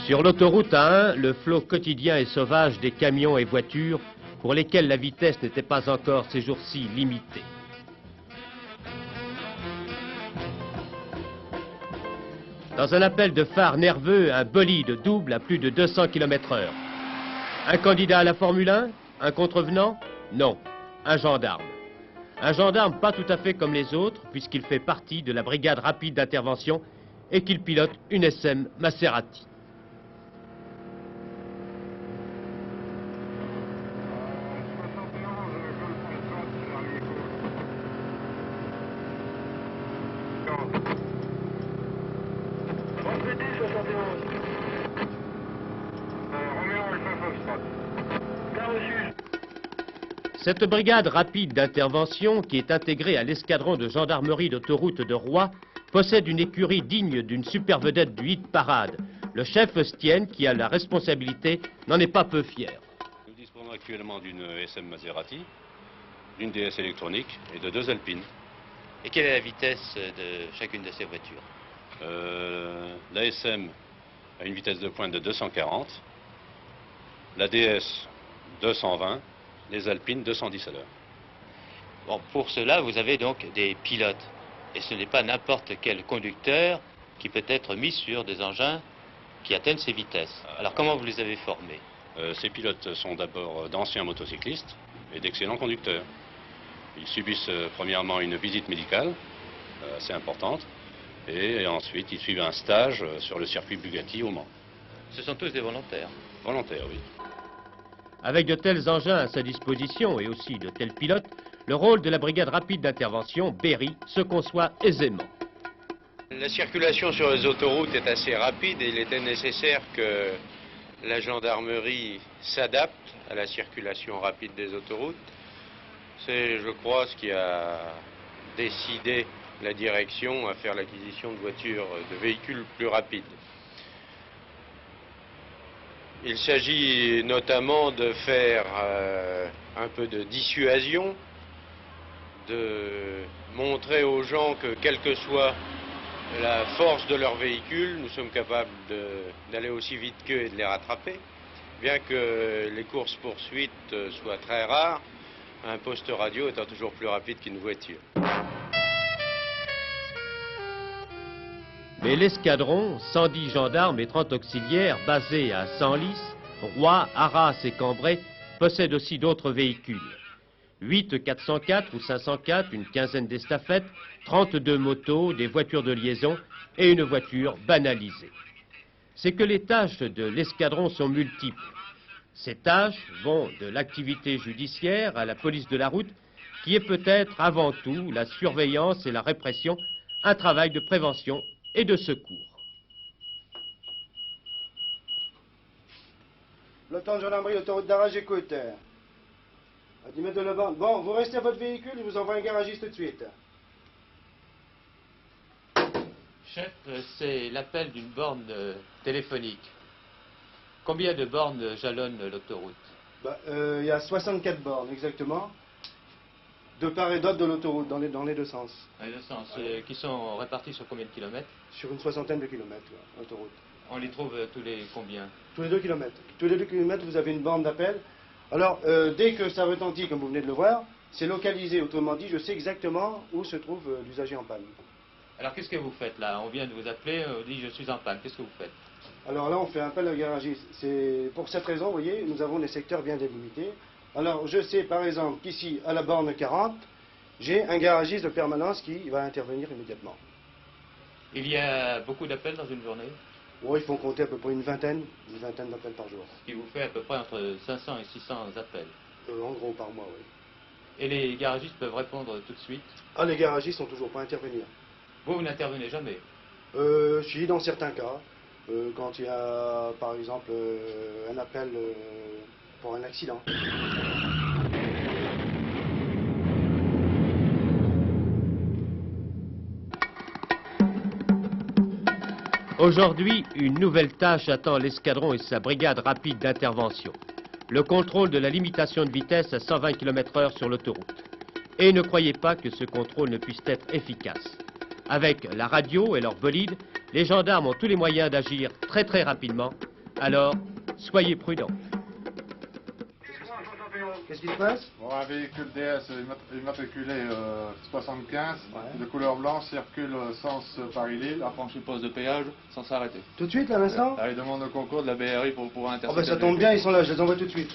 Sur l'autoroute A1, le flot quotidien et sauvage des camions et voitures pour lesquels la vitesse n'était pas encore ces jours-ci limitée. Dans un appel de phare nerveux, un bolide double à plus de 200 km/h. Un candidat à la Formule 1? Un contrevenant? Non, un gendarme. Un gendarme pas tout à fait comme les autres, puisqu'il fait partie de la brigade rapide d'intervention et qu'il pilote une SM Maserati. Cette brigade rapide d'intervention, qui est intégrée à l'escadron de gendarmerie d'autoroute de Roy, possède une écurie digne d'une super vedette du hit parade. Le chef Stienne, qui a la responsabilité, n'en est pas peu fier. Nous disposons actuellement d'une SM Maserati, d'une DS électronique et de 2 Alpines. Et quelle est la vitesse de chacune de ces voitures? La SM a une vitesse de pointe de 240, la DS 220, les Alpines 210 à l'heure. Bon, pour cela, vous avez donc des pilotes. Et ce n'est pas n'importe quel conducteur qui peut être mis sur des engins qui atteignent ces vitesses. Alors comment vous les avez formés? Ces pilotes sont d'abord d'anciens motocyclistes et d'excellents conducteurs. Ils subissent premièrement une visite médicale assez importante et ensuite ils suivent un stage sur le circuit Bugatti au Mans. Ce sont tous des volontaires? Volontaires, oui. Avec de tels engins à sa disposition et aussi de tels pilotes, le rôle de la brigade rapide d'intervention, Berry, se conçoit aisément. La circulation sur les autoroutes est assez rapide et il était nécessaire que la gendarmerie s'adapte à la circulation rapide des autoroutes. C'est, je crois, ce qui a décidé la direction à faire l'acquisition de voitures, de véhicules plus rapides. Il s'agit notamment de faire un peu de dissuasion, de montrer aux gens que quelle que soit la force de leur véhicule, nous sommes capables d'aller aussi vite qu'eux et de les rattraper. Bien que les courses-poursuites soient très rares, un poste radio étant toujours plus rapide qu'une voiture. Mais l'escadron, 110 gendarmes et 30 auxiliaires basés à Senlis, Roy, Arras et Cambrai, possède aussi d'autres véhicules. 8 404 ou 504, une quinzaine d'estafettes, 32 motos, des voitures de liaison et une voiture banalisée. C'est que les tâches de l'escadron sont multiples. Ces tâches vont de l'activité judiciaire à la police de la route, qui est peut-être avant tout la surveillance et la répression, un travail de prévention et de secours. L'automne gendarmerie, autoroute d'Arras, j'écoute. À 10 mètres de la bande. Bon, vous restez à votre véhicule, je vous envoie un garagiste tout de suite. Chef, c'est l'appel d'une borne téléphonique. Combien de bornes jalonnent l'autoroute? Il y a 64 bornes, exactement. De part et d'autre de l'autoroute, dans les deux sens. Dans les deux sens, qui sont répartis sur combien de kilomètres? Sur une soixantaine de kilomètres, l'autoroute. On les trouve tous les combien? Tous les 2 kilomètres. Tous les 2 kilomètres, vous avez une borne d'appel. Alors, dès que ça retentit, comme vous venez de le voir, c'est localisé. Autrement dit, je sais exactement où se trouve l'usager en panne. Alors, qu'est-ce que vous faites là? On vient de vous appeler, on dit je suis en panne. Qu'est-ce que vous faites? Alors là, on fait appel au garagiste. C'est pour cette raison, vous voyez, nous avons des secteurs bien délimités. Alors, je sais par exemple qu'ici, à la borne 40, j'ai un garagiste de permanence qui va intervenir immédiatement. Il y a beaucoup d'appels dans une journée? Oui, il faut compter à peu près une vingtaine d'appels par jour. Ce qui vous fait à peu près entre 500 et 600 appels? En gros, par mois, oui. Et les garagistes peuvent répondre tout de suite? Ah, les garagistes sont toujours pas à intervenir. Vous n'intervenez jamais? Si, dans certains cas. Quand il y a, par exemple, un appel pour un accident. Aujourd'hui, une nouvelle tâche attend l'escadron et sa brigade rapide d'intervention. Le contrôle de la limitation de vitesse à 120 km/h sur l'autoroute. Et ne croyez pas que ce contrôle ne puisse être efficace. Avec la radio et leur bolide, les gendarmes ont tous les moyens d'agir très rapidement Alors, soyez prudents. Qu'est-ce qui se passe? Bon, un véhicule DS immatriculé 75, Ouais. de couleur blanche, circule sens Paris-Lille. a franchi le poste de péage sans s'arrêter. Tout de suite, là, à l'instant? Il demande le concours de la BRI pour pouvoir Oh intercepter. ben ça tombe bien, ils sont là, je les envoie tout de suite.